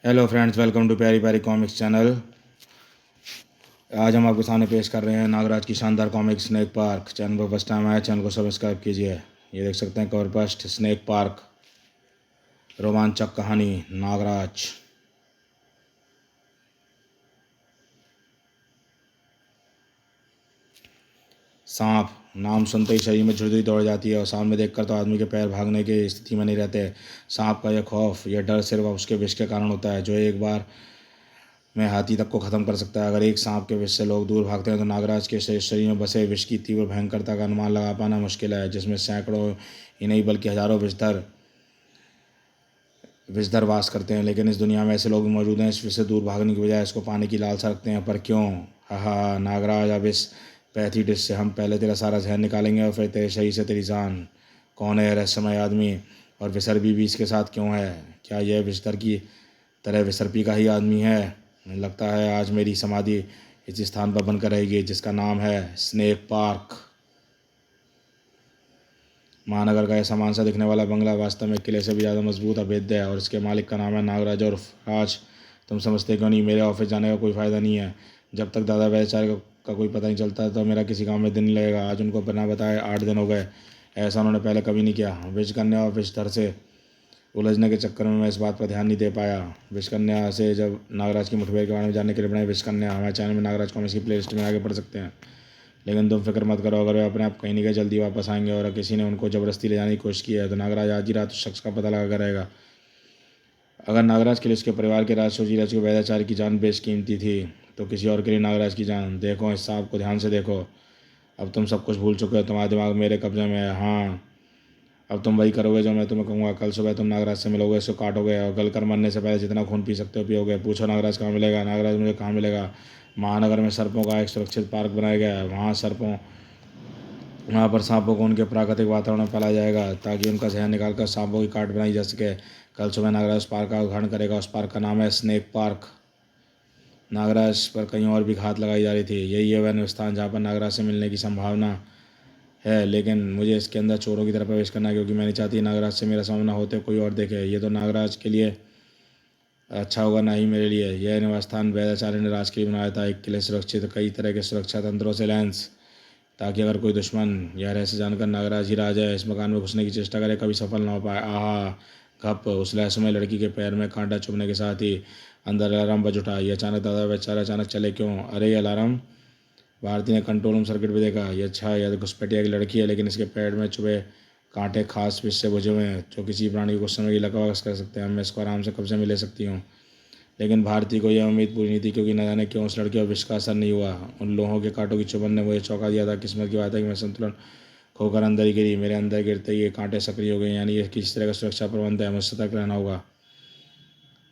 Hello friends, welcome to प्यारी प्यारी comics channel. आज हम आपके सामने पेश कर रहे हैं नागराज की शानदार कॉमिक्स स्नेक पार्क। चैनल पर फर्स्ट टाइम आया, चैनल को सब्सक्राइब कीजिए। ये देख सकते हैं कवर फर्स्ट, स्नेक पार्क, रोमांचक कहानी नागराज। सांप नाम सुनते ही शरीर में झुर्री दौड़ जाती है और सामने देखकर तो आदमी के पैर भागने की स्थिति में नहीं रहते। सांप का यह खौफ, यह डर सिर्फ उसके विष के कारण होता है, जो एक बार में हाथी तक को खत्म कर सकता है। अगर एक सांप के विष से लोग दूर भागते हैं तो नागराज के शरीर में बसे विष की तीव्र भयंकरता का अनुमान लगा पाना मुश्किल है, जिसमें सैकड़ों ही नहीं बल्कि हजारों विषधर वास करते हैं। लेकिन इस दुनिया में ऐसे लोग भी मौजूद हैं इस विष से दूर भागने की बजाय इसको पाने की लालसा रखते हैं। पर क्यों? हा नागराज, अब इस पैथी डिश से हम पहले तेरा सारा जहर निकालेंगे और फिर तेरे शरीर से तेरी जान। कौन है रहस्यमय आदमी और विसर्पी भी इसके साथ क्यों है? क्या यह विषधर की तरह विसर्पी का ही आदमी है? लगता है आज मेरी समाधि इस स्थान पर बनकर रहेगी जिसका नाम है स्नेक पार्क। महानगर का यह सामान सा दिखने वाला बंगला वास्तव में किले से भी ज़्यादा मजबूत अभेद्य है और इसके मालिक का नाम है नागराज और राज। तुम समझते क्यों नहीं? मेरे ऑफिस जाने का कोई फ़ायदा नहीं है। जब तक दादा वैचार्य का कोई पता नहीं चलता तो मेरा किसी काम में दिन नहीं लगेगा। आज उनको बिना बताए 8 दिन हो गए। ऐसा उन्होंने पहले कभी नहीं किया। विषकन्या और विषधर से उलझने के चक्कर में मैं इस बात पर ध्यान नहीं दे पाया। विषकन्या से जब नागराज की मुठभेड़ के बारे में जानने के लिए बनाए विषकन्या हमारे चैनल में नागराज कॉमिक्स की प्लेलिस्ट में आगे बढ़ सकते हैं। लेकिन तुम फिक्र मत करो, अगर वे अपने आप कहीं नहीं गए जल्दी वापस आएंगे और किसी ने उनको ज़बरदस्ती ले जाने की कोशिश की है तो नागराज आज ही रात उस शख्स का पता लगा कर रहेगा। अगर नागराज के लिए उसके परिवार के राज सोची रच वैदाचार्य की जान बेशकीमती थी तो किसी और के लिए नागराज की जान। देखो इस सांप को ध्यान से देखो। अब तुम सब कुछ भूल चुके हो, तुम्हारा दिमाग मेरे कब्जे में है। हाँ, अब तुम वही करोगे जो मैं तुम्हें कहूँगा। कल सुबह तुम नागराज से मिलोगे, इसको काटोगे और गलकर मरने से पहले जितना खून पी सकते हो पियोगे। पूछो नागराज कहाँ मिलेगा? नागराज मुझे कहाँ मिलेगा? महानगर में सर्पों का एक सुरक्षित पार्क बनाया गया है। वहाँ पर सांपों को उनके प्राकृतिक वातावरण में पाला जाएगा ताकि उनका जहर निकालकर सांपों की काट बनाई जा सके। कल सुबह नागराज उस पार्क का उद्घाटन करेगा। उस पार्क का नाम है स्नेक पार्क। नागराज पर कहीं और भी घात लगाई जा रही थी। यही है वह स्थान जहाँ पर नागराज से मिलने की संभावना है, लेकिन मुझे इसके अंदर चोरों की तरह प्रवेश करना है क्योंकि मैं नहीं चाहती नागराज से मेरा सामना होते कोई और देखे। ये तो नागराज के लिए अच्छा होगा ना ही मेरे लिए। यह निवास स्थान वैदाचार्य ने राज के लिए बनाया था, एक किले सुरक्षित कई तरह के सुरक्षा तंत्रों से लैंस, ताकि अगर कोई दुश्मन यह रहस्य जानकर नागराज ही राज है इस मकान में घुसने की चेष्टा करे कभी सफल ना हो पाए। आहा घप, उस रहस्यमय लड़की के पैर में कांटा चुभने के साथ ही अंदर अलार्म बज उठा। ये अचानक दादा बेचारा अचानक चले क्यों? अरे ये अलार्म! भारती ने कंट्रोल रूम सर्किट भी देखा। ये अच्छा, यह घुसपैठिया की लड़की है, लेकिन इसके पेड़ में चुभे कांटे खास विष से बुझे हुए हैं जो किसी प्राणी को कुछ समय की लकवा कर सकते हैं। मैं इसको आराम से कब्जे में ले सकती हूँ। लेकिन भारती को यह उम्मीद पूरी नहीं थी क्योंकि न जाने क्यों उस लड़की और विष का असर नहीं हुआ। उन लोहों के कांटों की चुभन ने मुझे चौंका दिया था। किस्मत की बात है कि मैं संतुलन खोकर अंदर ही गिरी। मेरे अंदर गिरते ही ये कांटे सक्रिय हो गए, यानी ये किसी तरह का सुरक्षा प्रबंध है। मुझे सतर्क रहना होगा।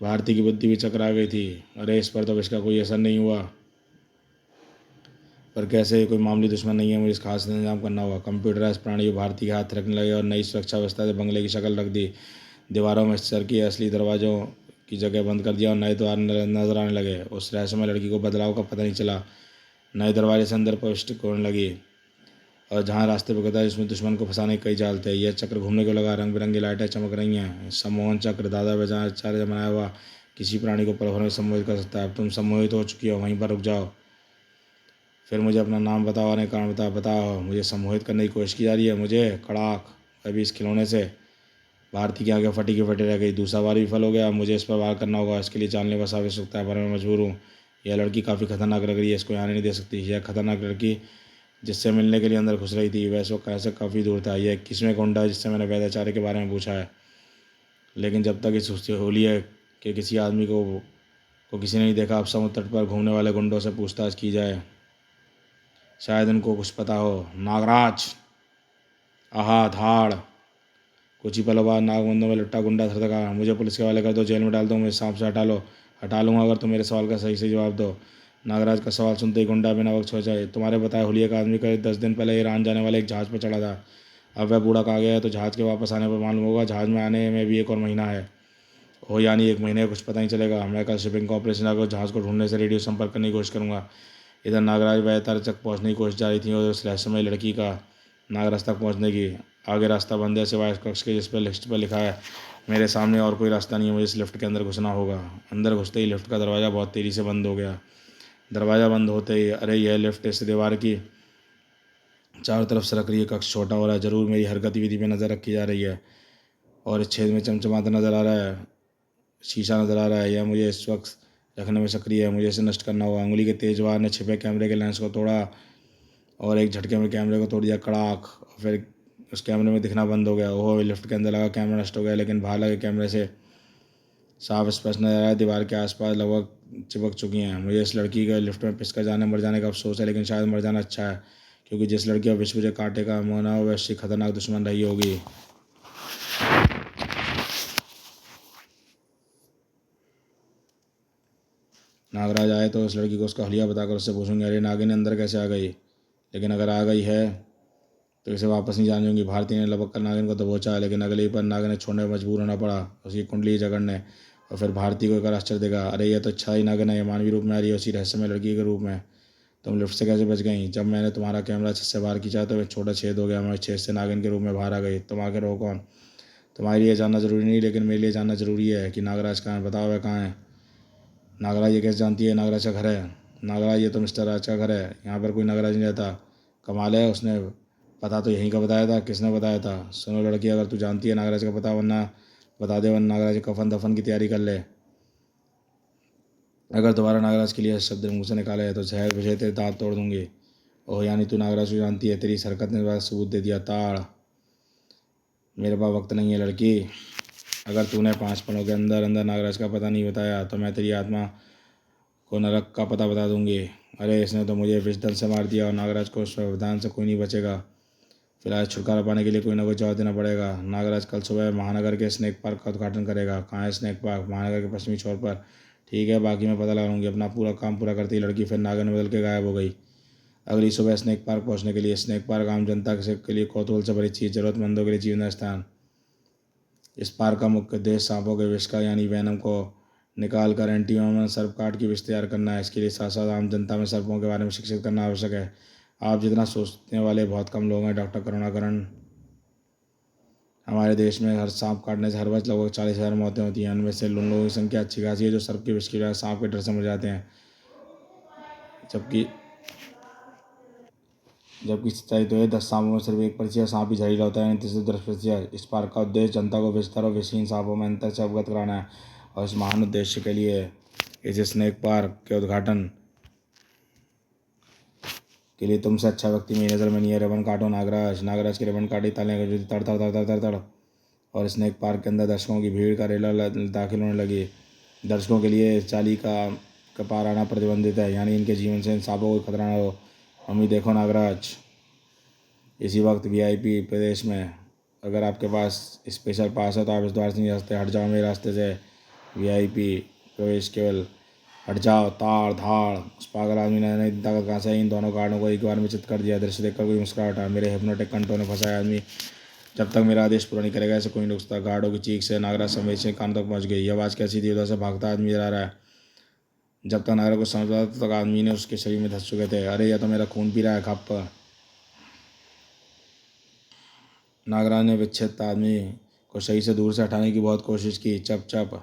भारती की बुद्धि भी चकरा गई थी। अरे इस पर तो विष का कोई असर नहीं हुआ, पर कैसे? कोई मामूली दुश्मन नहीं है, मुझे इस खास इंतजाम करना होगा। कंप्यूटराइज प्राणी भारती के हाथ रखने लगे और नई सुरक्षा व्यवस्था से बंगले की शक्ल रख दी। दीवारों में सर की असली दरवाजों की जगह बंद कर दिया और नए द्वार नजर आने लगे। उस रहस्यमय लड़की को बदलाव का पता नहीं चला। नए दरवाजे से अंदर प्रविष्ट होने लगी और जहाँ रास्ते पर गया जिसमें दुश्मन को फंसाने के कई जाल थे। यह चक्र घूमने को लगा। रंग बिरंगी लाइटें चमक रही हैं। सम्मोहन चक्र दादा बेचारे बनाया हुआ किसी प्राणी को पल भर में सम्मोहित कर सकता है। अब तुम सम्मोहित हो चुकी हो, वहीं पर रुक जाओ। फिर मुझे अपना नाम बताओ, अनेक कारण बताओ। मुझे सम्मोहित करने की कोशिश की जा रही है। मुझे कड़ाक, अभी इस खिलौने से भारती की आंखें फटी की फटी रह गई। दूसरा बार विफल हो गया। मुझे इस पर वार करना होगा। इसके लिए जानलेवा साबित हो सकता है, पर मैं मजबूर हूँ। यह लड़की काफ़ी खतरनाक लग रही है, इसको यहाँ नहीं दे सकती। यह खतरनाक लड़की जिससे मिलने के लिए अंदर घुस रही थी वैसे वो कैसे काफ़ी दूर था। यह किसमें गुंडा है जिससे मैंने वैदाचार्य के बारे में पूछा है, लेकिन जब तक इस होलिये के किसी आदमी को किसी ने नहीं देखा। अब समुद्र तट पर घूमने वाले गुंडों से पूछताछ की जाए, शायद उनको कुछ पता हो। नागराज! आहा धाड़! कुछ ही पलों बाद नागबंदों में लुट्टा गुंडा थरथका। मुझे पुलिस के हवाले कर दो, जेल में डाल दो, मुझे सांप से हटा लूँगा अगर तुम मेरे सवाल का सही से जवाब दो। नागराज का सवाल सुनते ही गुंडा बिना वक्त सोचा, तुम्हारे बताए हुलिये का आदमी करीब 10 दिन पहले ईरान जाने वाले एक जहाज़ पर चढ़ा था। अब वह बूढ़ा कहा गया है तो जहाज़ के वापस आने पर मालूम होगा। जहाज़ में आने में भी 1 और महीना है। हो, यानी 1 महीने का कुछ पता नहीं चलेगा। मैं कल शिपिंग कॉर्पोरेशन आकर जहाज़ को ढूंढने से रेडियो संपर्क करने की कोशिश करूँगा। इधर नागराज बेहतर तक पहुँचने की कोशिश जा रही थी और उस रहस्यमय लड़की का नागराज तक पहुँचने की आगे रास्ता बंद है सिवाय इस कक्ष के जिस पर लिस्ट पर लिखा है मेरे सामने और कोई रास्ता नहीं है, मुझे इस लिफ्ट के अंदर घुसना होगा। अंदर घुसते ही लिफ्ट का दरवाज़ा बहुत तेज़ी से बंद हो गया। दरवाज़ा बंद होते ही, अरे यह लिफ्ट इस दीवार की चारों तरफ सरक रही है, कक्ष छोटा हो रहा है, ज़रूर मेरी हर गतिविधि पे नज़र रखी जा रही है। और इस छेद में चमचमाता नज़र आ रहा है, शीशा नज़र आ रहा है, यह मुझे इस वक्त रखने में सक्रिय है, मुझे इसे नष्ट करना होगा। उंगली के तेज वार ने छिपे कैमरे के लेंस को तोड़ा और एक झटके में कैमरे को तोड़ दिया, कड़ाक। और फिर उस कैमरे में दिखना बंद हो गया। ओह, लिफ्ट के अंदर लगा कैमरा नष्ट हो गया, लेकिन बाहर लगे कैमरे से साफ स्पष्ट नजर आया, दीवार के आसपास लगभग चिपक चुकी हैं। मुझे इस लड़की के लिफ्ट में पिसकर जाने मर जाने का अफसोस है, लेकिन शायद मर जाना अच्छा है, क्योंकि जिस लड़की का विष मुझे कांटे का मुँह ना हो, वह उसकी खतरनाक दुश्मन रही होगी। नागराज आए तो उस लड़की को उसका हलिया बताकर उससे पूछूंगी, अरे नागिन अंदर कैसे आ गई? लेकिन अगर आ गई है तो इसे वापस नहीं जाने दूंगी। भारती ने लपक कर नागिन को दबोचा, लेकिन अगले ही पर नागिन ने छोड़ने में मजबूर होना पड़ा, उसकी कुंडली जकड़ने। और फिर भारती को एक आश्चर्य देगा, अरे यह तो अच्छा ही नागिन है, ये मानवीय रूप में आ रही है, उसी रहस्यमय लड़की के रूप में। तुम लिफ्ट से कैसे बच गई? जब मैंने तुम्हारा कैमरा छत से बाहर खींचा तो एक छोटा छेद हो गया, मैं छेद से नागिन के रूप में बाहर आ गई। तुम आखिर हो कौन? तुम्हारे लिए जानना जरूरी नहीं, लेकिन मेरे लिए जानना जरूरी है कि नागराज कहाँ है। बताओ वह कहाँ है? नागराज ये कैसे जानती है नागराज का घर है? नागराज, ये तो मिस्टर राज का घर है, यहाँ पर कोई नागराज नहीं रहता। कमाल है, उसने पता तो यहीं का बताया था। किसने बताया था? सुनो लड़की, अगर तू जानती है नागराज का पता, वरना बता दे, वरना नागराज के कफन दफन की तैयारी कर ले। अगर दोबारा नागराज के लिए शब्द मुंह से निकाले तो जहर विषय तेरे दांत तोड़ दूंगी। ओह, यानी तू नागराज को जानती है? तेरी इस हरकत ने बड़ा सबूत दे दिया। ताड़, मेरे पास वक्त नहीं है लड़की। अगर तूने 5 पलों के अंदर अंदर नागराज का पता नहीं बताया तो मैं तेरी आत्मा को नरक का पता बता दूंगी। अरे इसने तो मुझे विषदल से मार दिया, और नागराज को उस व्यवधान से कोई नहीं बचेगा। फिलहाल छुटकारा पाने के लिए कोई ना कोई जवाब देना पड़ेगा। नागराज कल सुबह महानगर के स्नैक पार्क का उद्घाटन करेगा। कहाँ है स्नैक पार्क? महानगर के पश्चिमी छोर पर। ठीक है, बाकी मैं पता लगाऊंगी। अपना पूरा काम पूरा करती ही लड़की फिर नागर में बदल के गायब हो गई। अगली सुबह स्नैक पार्क पहुंचने के लिए। स्नैक पार्क आम जनता के लिए कौतूहल से भरी चीज़, जरूरतमंदों के लिए जीवन स्थान। इस पार्क का मुख्य उद्देश्य सांपों के विष का यानी वैनम को निकाल कर एंटीवेनम सर्प काट की विष तैयार करना है। इसके लिए साथ साथ आम जनता में सर्पों के बारे में शिक्षित करना आवश्यक है। आप जितना सोचने वाले बहुत कम लोग हैं, डॉक्टर करुणाकरण। हमारे देश में हर सांप काटने से हर वर्ष लगभग 40,000 मौतें होती हैं। उनमें से उन लोगों की संख्या अच्छी खासी है जो सर्प के विष की वजह सांप के डर से मर जाते हैं। जबकि जबकि सच्चाई तो है, 10 सांपों में सिर्फ 1% सांप ही जहरीला होता है, यानी 10% इस पार्क का उद्देश्य जनता को विषधर और विषहीन सांपों में अंतर से अवगत कराना है। और इस महान उद्देश्य के लिए इस स्नेक पार्क के उद्घाटन के लिए तुमसे अच्छा व्यक्ति मेरी नज़र में नहीं है। रिबन काटो नागराज। नागराज की रिबन काटी, तालियां गूंजी, तड़ तड़ तड़ तड़ तड़ तड़। और स्नेक पार्क के अंदर दर्शकों की भीड़ का रेला दाखिल होने लगी। दर्शकों के लिए इस चाली का पार आना प्रतिबंधित है, यानी इनके जीवन से इन सांपों को खतरा न हो। मम्मी देखो नागराज। इसी वक्त वीआईपी प्रदेश में, अगर आपके पास स्पेशल पास है तो आप इस द्वार से नहीं जा सकते। हट जाओ मेरे रास्ते से। वीआईपी प्रवेश केवल। हट जाओ। ताड़ धाड़। उस पागल आदमी ने नहीं ताकत कहाँ से इन दोनों गार्डों को एक बार में चित कर दिया। दृश्य देखकर कोई मुस्कुराहटा। मेरे हिप्नोटिक कंटों ने फंसाया आदमी जब तक मेरा आदेश पूरा नहीं करेगा ऐसे कोई नहीं रुकता। गार्डों की चीख से नागराज संवेदनशील कान तक पहुंच गई। यह आवाज़ कैसी थी? उधर से भागता आदमी जा रहा है। जब तक नागराज को समझ पाता तब तक आदमी ने उसके शरीर में धस चुके थे। अरे यह तो मेरा खून पी रहा है, खप। नागराज ने विक्षिप्त आदमी को सही से दूर से हटाने की बहुत कोशिश की। चप चप।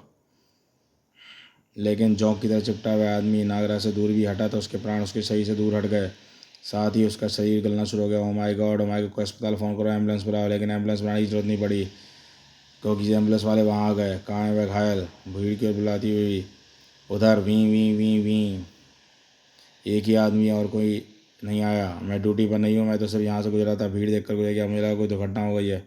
लेकिन जोंक की तरह चिपटा हुआ आदमी नागराज से दूर भी हटा तो उसके प्राण उसके शरीर से दूर हट गए। साथ ही उसका शरीर गलना शुरू हो गया। Oh my God, oh my God, को अस्पताल फ़ोन करो, एम्बुलेंस बुलाओ। लेकिन एम्बुलेंस बुलाने की जरूरत नहीं पड़ी, क्योंकि एम्बुलेंस वाले वहाँ आ गए। कहाँ है वह घायल? भीड़ की ओर बुलाती हुई। उधर। वी वी वी वी। एक ही आदमी है, और कोई नहीं आया। मैं ड्यूटी पर नहीं हूँ, मैं तो सिर्फ यहाँ से गुजरा था। भीड़ देखकर गुजर गया। मुझे लगा कोई दुर्घटना हो गई है,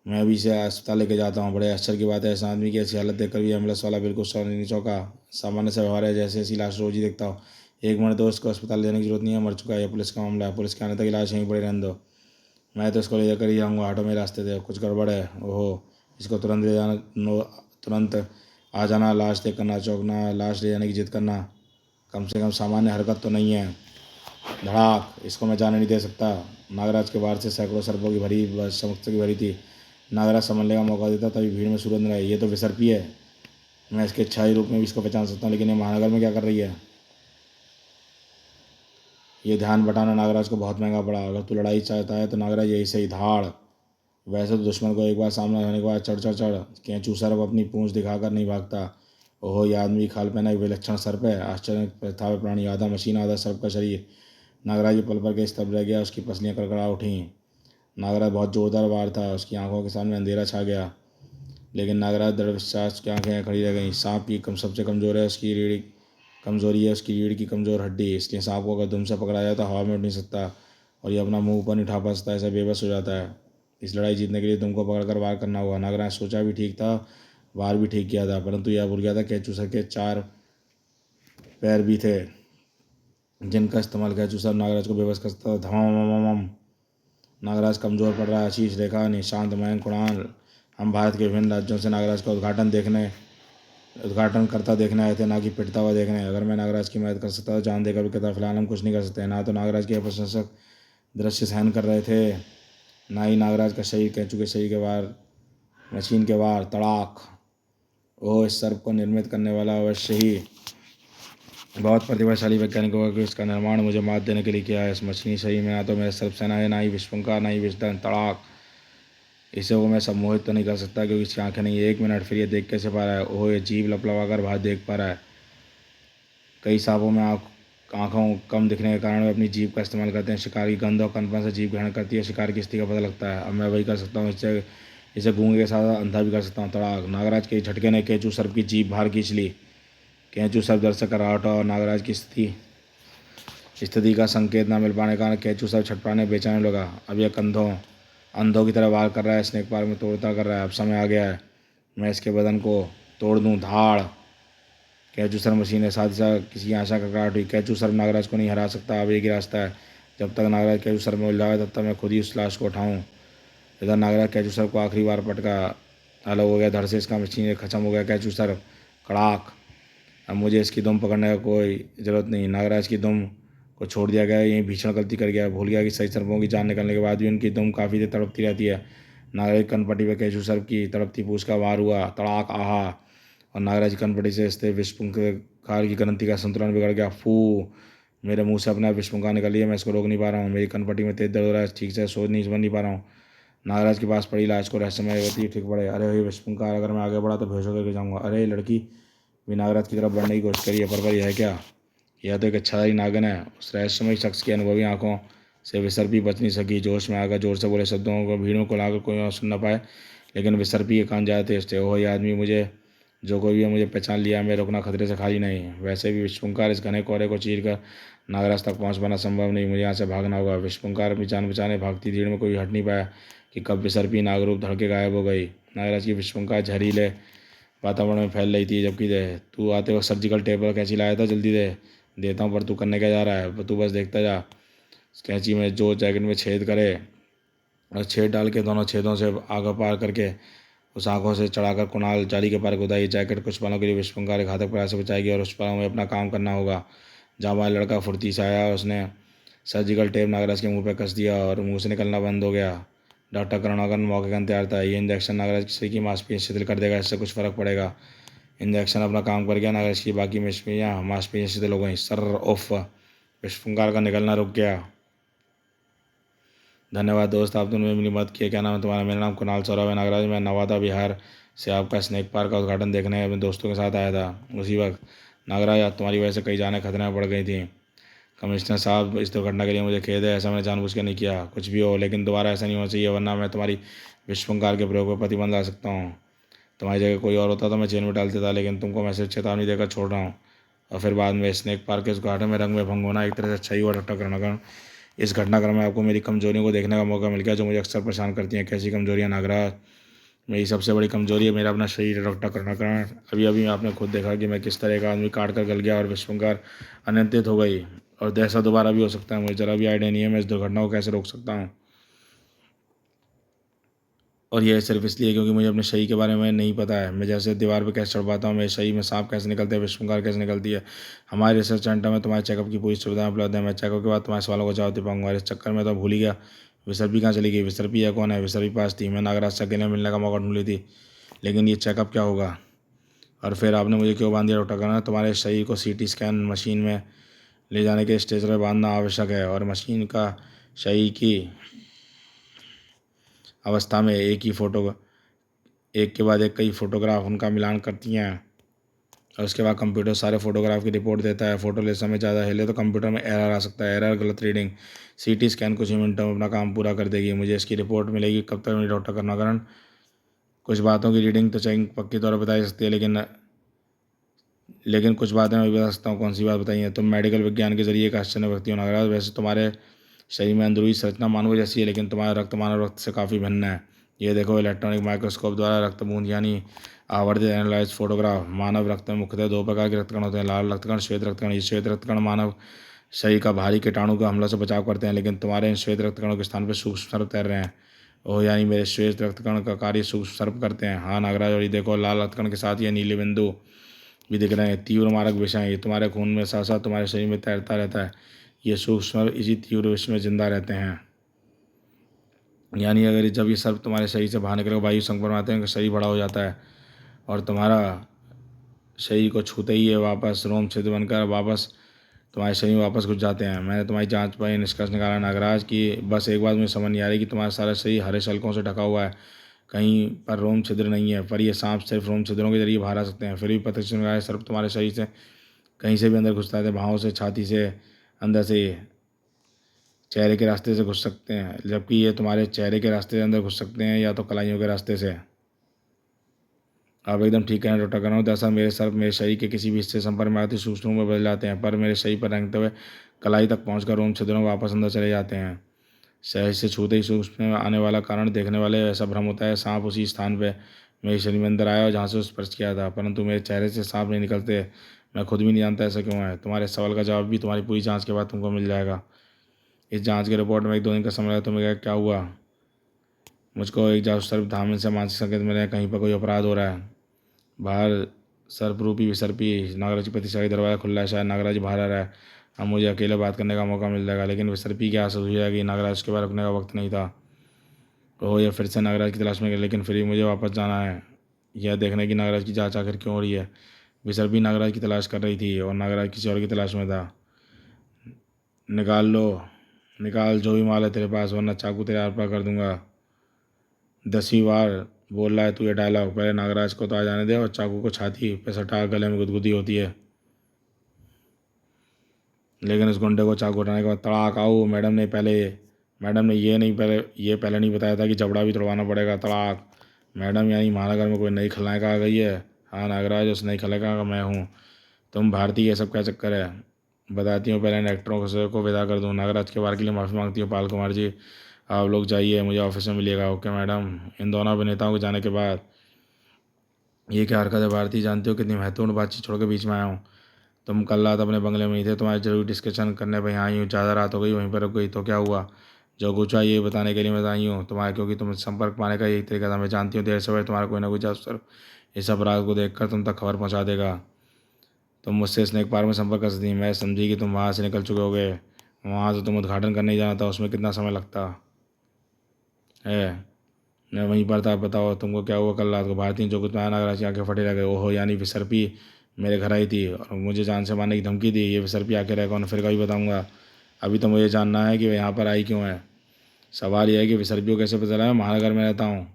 मैं अभी इसे अस्पताल लेके जाता हूँ। बड़े आश्चर्य की बात है, इस आदमी की ऐसी हालत देखकर भी एम्बुलेंस वाला बिल्कुल सौ नहीं चौंका। सामान्य से व्यवहार है, जैसे ऐसी लाश रोज ही देखता हूँ। एक मिनट दो, इसको अस्पताल ले जाने की जरूरत नहीं है, मर चुका है। यह पुलिस का मामला है, पुलिस के आने तक इलाज यहीं पड़े रहने दो। मैं तो इसको ले जाकर ही जाऊँगा। हटो मेरे रास्ते से, कुछ गड़बड़ है। ओहो, इसको तुरंत ले जाना। तुरंत आ जाना। लाश देख कर ना चौंकना, लाश ले जाने की जिद करना कम से कम सामान्य हरकत तो नहीं है। धड़ाक। इसको मैं जाने नहीं दे सकता। नागराज के बाहर से सैकड़ों सर्पों की भरी बस समस्त की भरी थी। नागराज संभलने का मौका देता तभी भीड़ में सूरज न रहे। ये तो विसर्पी है, मैं इसके छाई रूप में भी इसको पहचान सकता हूँ, लेकिन ये महानगर में क्या कर रही है? ये ध्यान बटाना नागराज को बहुत महंगा पड़ा। अगर तू लड़ाई चाहता है तो नागराज यही सही। धाड़। वैसे तो दुश्मन को एक बार सामना होने के बाद चढ़ चढ़ चढ़ केंचू सरप अपनी पूंछ दिखाकर नहीं भागता। ओहो, ये आदमी खाल पहना एक विलक्षण सर्प है। आश्चर्य था वह प्राणी, आधा मशीन आधा सर्प का शरीर। नागराज के पल भर के स्तब्ध रह गया, उसकी पसलियाँ कड़कड़ा उठीं। नागराज बहुत जोरदार वार था, उसकी आंखों के सामने अंधेरा छा गया, लेकिन नागराज दृढ़ विश्वास की आंखें खड़ी रह गईं। सांप की सबसे कमजोर है उसकी रीढ़, कमजोरी है उसकी रीढ़ की कमजोर हड्डी, इसलिए सांप को अगर दुम से पकड़ा जाए तो हवा में उड़ नहीं सकता और ये अपना मुंह ऊपर नहीं उठा पाता, ऐसा बेबस हो जाता है। इस लड़ाई जीतने के लिए तुमको पकड़कर वार करना होगा। नागराज सोचा भी ठीक था, वार भी ठीक किया था, परंतु यह भूल गया था केंचू सर के 4 पैर भी थे, जिनका इस्तेमाल केंचू सर नागराज को बेबस करता था। धमाम। नागराज कमजोर पड़ रहा है। आशीष, रेखा, निशांत, मयंक, कुणाल, हम भारत के विभिन्न राज्यों से नागराज का उद्घाटन करता देखने आए थे, ना कि पिटता हुआ देखने। अगर मैं नागराज की मदद कर सकता तो जान देकर भी कहता, फिलहाल हम कुछ नहीं कर सकते। ना तो नागराज के प्रशंसक दृश्य सहन कर रहे थे, ना ही नागराज का शरीर केंचू के शरीर के वार, मशीन के वार। तड़ाक। ओह, इस सर्प को निर्मित करने वाला अवश्य ही बहुत प्रतिभाशाली वैज्ञानिक होगा कि इसका निर्माण मुझे मात देने के लिए किया है। इस मछली शरीर में ना तो मेरे सर्प सेना है, ना ही विश्वंका, ना ही विषधन। तड़ाक। इसे वो मैं सम्मोहित तो नहीं कर सकता क्योंकि इसकी आंखें नहीं। 1 मिनट, फिर ये देख कैसे पा रहा है? ओह, ये जीभ लपलपा कर बाहर देख पा रहा है। कई सांपों में आंखों कम दिखने के कारण वे अपनी जीभ का इस्तेमाल करते हैं। शिकार की गंध और कंपन से जीभ ग्रहण करती है, शिकार की स्थिति का पता लगता है। अब मैं वही कर सकता हूँ, इसे गूंगे के साथ अंधा भी कर सकता हूँ। तड़ाक। नागराज के झटके ने केंचू सर्प की जीभ बाहर खींच ली। केंचू सर्प दर्द से कराहट उठा और नागराज की स्थिति का संकेत न मिल पाने के कारण केंचू सर्प छटपटाने बेचैन लगा। अब यह अंधों की तरह वार कर रहा है, स्नेक पार्क में तोड़ता कर रहा है। अब समय आ गया है, मैं इसके बदन को तोड़ दूं। धाड़। केंचू सर्प मशीन है, साथ ही साथ किसी आशा का कड़ाहट हुई। केंचू सर्प नागराज को नहीं हरा सकता, अब एक ही रास्ता है। जब तक नागराज केंचू सर्प में उलझा है तब तक मैं खुद ही उस लाश को उठाऊं। इधर नागराज केंचू सर्प को आखिरी बार पटका, अलग हो गया धड़ से, इसका मशीन खत्म हो गया। केंचू सर्प। कड़ाक। अब मुझे इसकी दुम पकड़ने का कोई ज़रूरत नहीं। नागराज की दुम को छोड़ दिया गया। यही भीषण गलती कर गया, भूल गया कि सही सर्पों की जान निकलने के बाद भी उनकी दुम काफ़ी देर तड़पती रहती है। नागराज कनपट्टी पर केंचू सर्प की तड़पती पूंछ का वार हुआ। तड़ाक। आहा। और नागराज की कनपट्टी से स्थित विषपुंकार की ग्रंथि का संतुलन बिगड़ गया। फू। मेरे मुंह से अपना विषपुंकार निकल लिया, मैं इसको रोक नहीं पा रहा हूँ। मेरी कनपट्टी में तेज दर्द हो रहा है, ठीक से सोच नहीं समझ नहीं पा रहा हूँ। नागराज के पास पड़ी लाश को रहस्यमय गति ठीक पड़े। अरे ये विषपुंकार, अगर मैं आगे बढ़ा तो बेहोश होकर गिर जाऊंगा। अरे लड़की भी नागराज की तरफ बढ़ने की कोशिश करी है, पर यह है क्या? यह तो एक अच्छाधारी नागिन है। उस रहस्यमय शख्स की अनुभवी आंखों से विसर्पी बच नहीं सकी। जोश में आकर जोर से बोले शब्दों को भीड़ों को लाकर कोई और सुन न पाए, लेकिन विसर्पी के कान ज़्यादा तेज थे। ओह, ये आदमी मुझे, जो कोई भी है, मुझे पहचान लिया। मैं रुकना खतरे से खाली नहीं। वैसे भी विश्वपुंकार इस घने कोहरे को चीर कर नागराज तक पहुँच पाना संभव नहीं। मुझे यहाँ से भागना होगा। विश्वपुंकार अपनी जान बचाने भागती भीड़ में कोई हट नहीं पाया कि कब विसर्पी नागरूप धड़के गायब हो गई। नागराज की विश्वपुंकार जहरीले वातावरण में फैल रही थी। जबकि दे तू आते वक्त सर्जिकल टेप और कैंची लाया था, जल्दी दे। देता हूँ, पर तू करने क्या जा रहा है? तू बस देखता जा। कैंची में जो जैकेट में छेद करे और छेद डाल के दोनों छेदों से आगे पार करके उस आंखों से चढ़ाकर कुणाल जाली के पार कूदा। ये जैकेट कुछ पलों के लिए विश्वपुंकार के घातक प्रयास से बचाएगी और उस पलों में अपना काम करना होगा। जाबाज लड़का फुर्ती से आया, उसने सर्जिकल टेप नागराज के मुंह पर कस दिया और मुंह से निकलना बंद हो गया। डॉक्टर करुणाकर मौके का इंतजार था। ये इंजेक्शन नागराज की शरीर की मांसपेशियां शिथिल कर देगा, इससे कुछ फर्क पड़ेगा। इंजेक्शन अपना काम कर गया। नागराज की बाकी मांसपेशियां शिथिल हो गई। सर उफ। विश्वपुंकार का निकलना रुक गया। धन्यवाद दोस्त, आपने मेरी मदद की। क्या नाम है तुम्हारा? मेरा नाम कुणाल सौरभ है नागराज। मैं नवादा बिहार से आपका स्नेक पार्क का उद्घाटन देखने अपने दोस्तों के साथ आया था। उसी वक्त नागराज, आज तुम्हारी वजह से कई जानें खतरे में पड़ गई थी। कमिश्नर साहब, इस दुर्घटना के लिए मुझे खेद है। ऐसा मैंने जानबूझ के नहीं किया। कुछ भी हो, लेकिन दोबारा ऐसा नहीं होना चाहिए, वरना मैं तुम्हारी विश्वपुंकार के प्रयोग पर प्रतिबंध ला सकता हूँ। तुम्हारी जगह कोई और होता तो मैं जेल में डाल देता, लेकिन तुमको मैं सिर्फ चेतावनी देकर छोड़ रहा हूँ। और फिर बाद में स्नेक पार्क के उद्घाटन में रंग में भंग होना एक तरह से अच्छा ही हुआ। डॉक्टर करुणाकर, इस घटनाक्रम में आपको मेरी कमजोरियों को देखने का मौका मिल गया, जो मुझे अक्सर परेशान करती हैं। कैसी कमजोरियाँ नागराज? मेरी सबसे बड़ी कमजोरी है मेरा अपना शरीर है डॉक्टर करुणाकर। अभी अभी आपने खुद देखा कि मैं किस तरह का आदमी काट कर गल गया और विश्वपुंकार अनियंत्रित हो गई। और ऐसा दोबारा भी हो सकता है। मुझे जरा भी आइडिया नहीं है मैं इस दुर्घटना को कैसे रोक सकता हूँ। और यह सिर्फ इसलिए क्योंकि मुझे अपने शरीर के बारे में नहीं पता है। मैं जैसे दीवार पर कैसे चढ़ पाता हूँ, मेरे शरीर में सांप कैसे निकलते हैं, विश्वपुंकार कैसे निकलती है। हमारे रिसर्च सेंटर में तुम्हारे चेकअप की पूरी सुविधाएं उपलब्ध है। मैं चेकअप के बाद तुम्हारे सवालों को जवाब दे पाऊंगा। इस चक्कर में तो भूल ही गया, विसर्पी कहाँ चली गई? विसर्पी है कौन है? विसर्पी पास थी, मैं नागराज से अकेले मिलने का मौका ढूंढ ली थी, लेकिन ये चेकअप क्या होगा? और फिर आपने मुझे क्यों बांध दिया डॉक्टर करना? तुम्हारे शरीर को सीटी स्कैन मशीन में ले जाने के स्टेज पर बांधना आवश्यक है और मशीन का शरीर की अवस्था में एक के बाद एक कई फोटोग्राफ उनका मिलान करती हैं और उसके बाद कंप्यूटर सारे फोटोग्राफ की रिपोर्ट देता है। फ़ोटो ले समय ज़्यादा हिले तो कंप्यूटर में एरर आ सकता है, एरर गलत रीडिंग। सीटी स्कैन कुछ ही मिनटों में अपना काम पूरा कर देगी। मुझे इसकी रिपोर्ट मिलेगी कब तक मेरी डॉक्टर का नामकरण। कुछ बातों की रीडिंग तो चेकिंग पक्की तौर पर बताई सकती है, लेकिन कुछ बातें मैं बता सकता हूँ। कौन सी बात बताइए? तुम मेडिकल विज्ञान के जरिए एक आश्चर्य व्यक्ति हो नागराज। वैसे तुम्हारे शरीर में अंदरूनी संरचना मानव जैसी है, लेकिन तुम्हारा रक्त मानव रक्त से काफ़ी भिन्न है। ये देखो, इलेक्ट्रॉनिक माइक्रोस्कोप द्वारा रक्त बूंद यानी आवर्धित एनालाइज फोटोग्राफ। मानव रक्त में मुख्यतः दो प्रकार के रक्तकण होते हैं, लाल रक्तकण, श्वेत रक्तकण। ये श्वेत रक्तकण मानव शरीर का भारी कीटाणु का हमला से बचाव करते हैं, लेकिन तुम्हारे इन श्वेत रक्तकणों के स्थान पर सूक्ष्म सर्प तैर रहे हैं। ओह, यानी मेरे श्वेत रक्तकण का कार्य सूक्ष्म सर्प करते हैं। हाँ नागराज, और ये देखो, लाल रक्तकण के साथ ये नीले बिंदु भी दिख रहे हैं, तीव्र मारक विषय। ये तुम्हारे खून में साथ साथ तुम्हारे शरीर में तैरता रहता है। ये सूक्ष्म इसी तीव्र विषय में जिंदा रहते हैं। यानी अगर जब ये सर्प तुम्हारे शरीर से बाहर निकल वायु संपर्क में आते हैं, शरीर बड़ा हो जाता है और तुम्हारा शरीर को छूते ही ये वापस रोम छिद्र बनकर वापस तुम्हारे शरीर में वापस घुस जाते हैं। मैंने तुम्हारी जांच पर निष्कर्ष निकाला नागराज की बस एक बात मुझे समझ नहीं आ रही कि तुम्हारा सारा शरीर हरे शल्कों से ढका हुआ है, कहीं पर रोम छिद्र नहीं है। पर ये सांप सिर्फ रोम छिद्रों के जरिए बाहर आ सकते हैं। फिर भी पता चल रहा है सर्प तुम्हारे शरीर से कहीं से भी अंदर घुसता है, भावों से, छाती से, अंदर से, चेहरे के रास्ते से घुस सकते हैं। जबकि ये तुम्हारे चेहरे के रास्ते से अंदर घुस सकते हैं या तो कलाइयों के रास्ते से। आप एकदम ठीक कहना डॉक्टर करो। दरअसल मेरे सर्प मेरे शरीर के किसी भी हिस्से संपर्क में आते सूक्ष्म में बदल जाते हैं, पर मेरे शरीर पर रेंगते हुए कलाई तक पहुंचकर रोम छिद्रों में वापस अंदर चले जाते हैं। शरीर से छूते ही सूक्ष्म में आने वाला कारण देखने वाले ऐसा भ्रम होता है सांप उसी स्थान पर मेरे शरीर में अंदर आया और जहाँ से स्पर्श किया था, परंतु मेरे चेहरे से सांप नहीं निकलते। मैं खुद भी नहीं जानता ऐसा क्यों है। तुम्हारे सवाल का जवाब भी तुम्हारी पूरी जाँच के बाद तुमको मिल जाएगा। इस जांच के रिपोर्ट में 1-2 दिन का समय लगा। तुम्हें क्या हुआ? मुझको एक जासूस सर्प धामन से मानसिक संकेत मिले हैं, कहीं पर कोई अपराध हो रहा है। बाहर सर्परूपी विसर्पी नागराज की प्रतिशाली दरवाज़ा खुला है, शायद नागराज बाहर आ रहा है। अब मुझे अकेले बात करने का मौका मिल जाएगा, लेकिन विसर्पी की आस हुई जाएगी। नागराज के बाद रुकने का वक्त नहीं था। ओह, यह फिर से नागराज की तलाश में गए, लेकिन फिर भी मुझे वापस जाना है यह देखने की नागराज की जाँच आखिर क्यों हो रही है। विसर्पी नागराज की तलाश कर रही थी और नागराज किसी और की तलाश में था। निकाल लो, निकाल जो भी माल है तेरे पास, वरना चाकू तेरे आर पार कर दूंगा। 10वीं बार बोल रहा है तू ये डायलॉग। पहले नागराज को तो आ जाने दे और चाकू को छाती पे सटा, गले में गुदगुदी होती है। लेकिन उस गुंडे को चाकू उठाने के बाद तड़ाक आओ। मैडम ने ये पहले नहीं बताया था कि जबड़ा भी तोड़वाना पड़ेगा। तड़ाक। मैडम यानी महानगर में कोई नई खलनायक आ गई है? हाँ नागराज, उस नई खलनायक का मैं हूँ। तुम भारतीय, ये सब क्या चक्कर है? बताती हूँ, पहले इन एक्टरों को विदा कर दूँ। नागराज के बार के लिए माफ़ी मांगती हूँ पाल कुमार जी। आप लोग जाइए, मुझे ऑफिस में मिलिएगा। Okay madam. इन दोनों अभिनेताओं के जाने के बाद ये क्या हरकत है भारती? जानती हो कितनी महत्वपूर्ण बातचीत छोड़ के बीच में आया हूँ। तुम कल रात अपने बंगले में ही थे, तुम्हारी जरूरी डिस्कशन करने पर यहाँ आई हूँ। ज़्यादा रात हो गई, वहीं पर रुक गई तो क्या हुआ? जो कुछ हुआ ये बताने के लिए मैं आई हूँ तुम्हारे, क्योंकि तुम संपर्क पाने का यही तरीका था। मैं जानती हूँ देर सवेर तुम्हारा कोई ना कोई जासूस इस अपराध को देखकर तुम तक खबर पहुँचा देगा। तुम मुझसे स्नेक पार्क में संपर्क कर सकती। मैं समझी कि तुम वहाँ से निकल चुके होगे। वहाँ से तुम उद्घाटन करने ही जाना था, उसमें कितना समय लगता है? मैं वहीं पर था। बताओ तुमको क्या हुआ कल रात को? भारती जो कुछ आया नागराज की आंखें फटे रह गए। ओहो, यानी विसर्पी मेरे घर आई थी और मुझे जान से मारने की धमकी दी। ये विसर्पी आके रह कौन? फिर कभी बताऊंगा। अभी तो मुझे जानना है कि वह यहाँ पर आई क्यों है। सवाल यह है कि विसर्पी को कैसे पता चला मैं महानगर में रहता हूँ,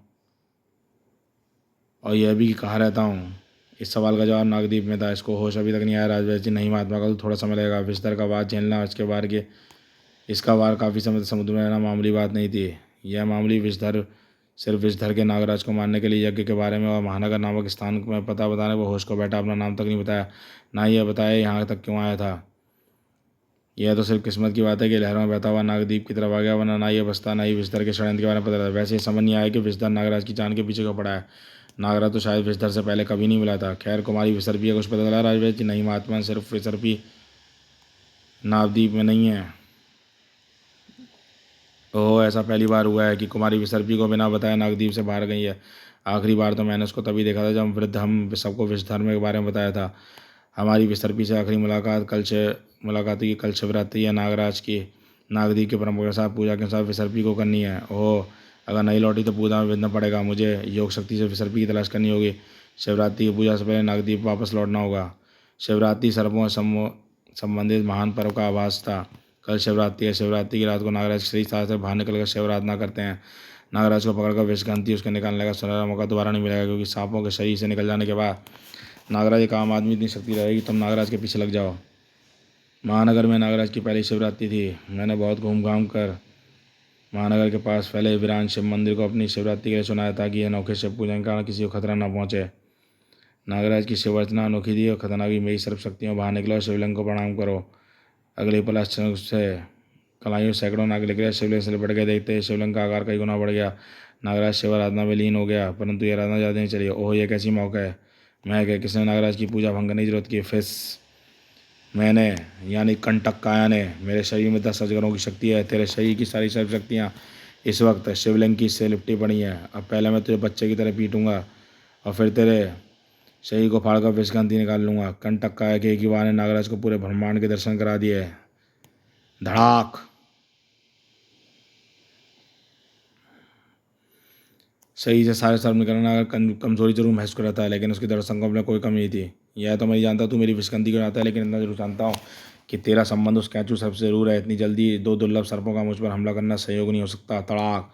और यह भी कि कहाँ रहता हूँ। इस सवाल का जवाब नागदीप में था। इसको होश अभी तक नहीं आया राजवैद्य जी। नहीं महात्मा का तो थोड़ा समय लगेगा। विस्तर का वार झेलना, इसके बार के इसका वार काफ़ी समय तक समुद्र में रहना मामूली बात नहीं थी। यह मामूली विषधर सिर्फ विषधर के नागराज को मारने के लिए यज्ञ के बारे में और महानगर नामक स्थान में पता बताने को होश को बैठा, अपना नाम तक नहीं बताया, ना ही यह बताया यहाँ तक क्यों आया था। यह तो सिर्फ किस्मत की बात है कि लहरों में बहता हुआ नागदीप की तरफ आ गया, वरना ना ये बसता ना ही विषधर के षड्यंत्र के बारे में पता था। वैसे ही समझ नहीं आया कि विषधर नागराज की जान के पीछे क्यों पड़ा है। नागराज तो शायद विषधर से पहले कभी नहीं मिला था। खैर, कुमारी विसर्पी कुछ पता चला राजवैद्य जी? नहीं महात्मा, सिर्फ विसर्पी नावद्वीप में नहीं है। ओह, ऐसा पहली बार हुआ है कि कुमारी विसर्पी को बिना बताए नागदीप से बाहर गई है। आखिरी बार तो मैंने उसको तभी देखा था जब वृद्ध हम सबको विषधर्म के बारे में बताया था। हमारी विसर्पी से आखिरी मुलाकात की कल शिवरात्रि है नागराज की। नागदीप के परंपरा के साथ पूजा के साथ विसर्पी को करनी है। ओह, अगर नहीं लौटी तो पूजा में विघ्न पड़ेगा। मुझे योग शक्ति से विसर्पी की तलाश करनी होगी। शिवरात्रि की पूजा से पहले नागदीप वापस लौटना होगा। शिवरात्रि सर्पों संबंधित महान पर्व का आभास था। कल शिवरात्रि है। शिवरात्रि की रात को नागराज श्री साथ से बाहर निकलकर शिव आराधना करते हैं। नागराज को पकड़कर विषग्रंथि उसके निकालने का सुनहरा मौका दोबारा नहीं मिलेगा, क्योंकि सांपों के शरीर से निकल जाने के बाद नागराज एक आम आदमी इतनी शक्ति रहेगी, तुम नागराज के पीछे लग जाओ। महानगर में नागराज की पहली शिवरात्रि थी। मैंने बहुत घूम घाम कर महानगर के पास फैले वीरान शिव मंदिर को अपनी शिवरात्रि के लिए चुनाया, ताकि यह अनोखे शिव पूजन का किसी को खतरा न पहुँचे। नागराज की शिव अर्चना अनोखी थी और खतरनाक भी। मेरी सर्वशक्तियों बाहर निकलो और शिवलिंग को प्रणाम करो। अगले पल आश्चर्य से कलाइयों सैकड़ों नाग निकले, शिवलिंग से लिपट गए। देखते ही शिवलिंग का आकार कई गुना बढ़ गया। नागराज शिव आराधना में लीन हो गया, परंतु यह आराधना ज़्यादा नहीं चली। ओह, यह कैसी मौका है! मैं क्या, किसने नागराज की पूजा भंग करने की जरूरत की? फिस मैंने, यानी कंटक काया ने। मेरे शरीर में 10 अजगरों की शक्ति है। तेरे शरीर की सारी सर्व शक्तियाँ इस वक्त शिवलिंग की से लिपटी पड़ी हैं। अब पहले मैं तुझे बच्चे की तरह पीटूंगा और फिर तेरे शरीर को फाड़कर विषग्रंथि निकाल लूंगा। कंटक काया के एक युवा ने नागराज को पूरे ब्रह्मांड के दर्शन करा दिए। धड़ाक! शरीर से सारे सर्प निकलना अगर कमजोरी जरूर महसूस कर रहा था, लेकिन उसकी दृढ़ संकल्प में कोई कमी नहीं थी। यह तो मैं जानता तू मेरी विषगंधी कराता है, लेकिन इतना जरूर जानता हूँ कि तेरा संबंध उस कैंचू सर्प से जरूर है। इतनी जल्दी 2 दुर्लभ सर्पों का मुझ पर हमला करना सहयोग नहीं हो सकता। तड़ाक!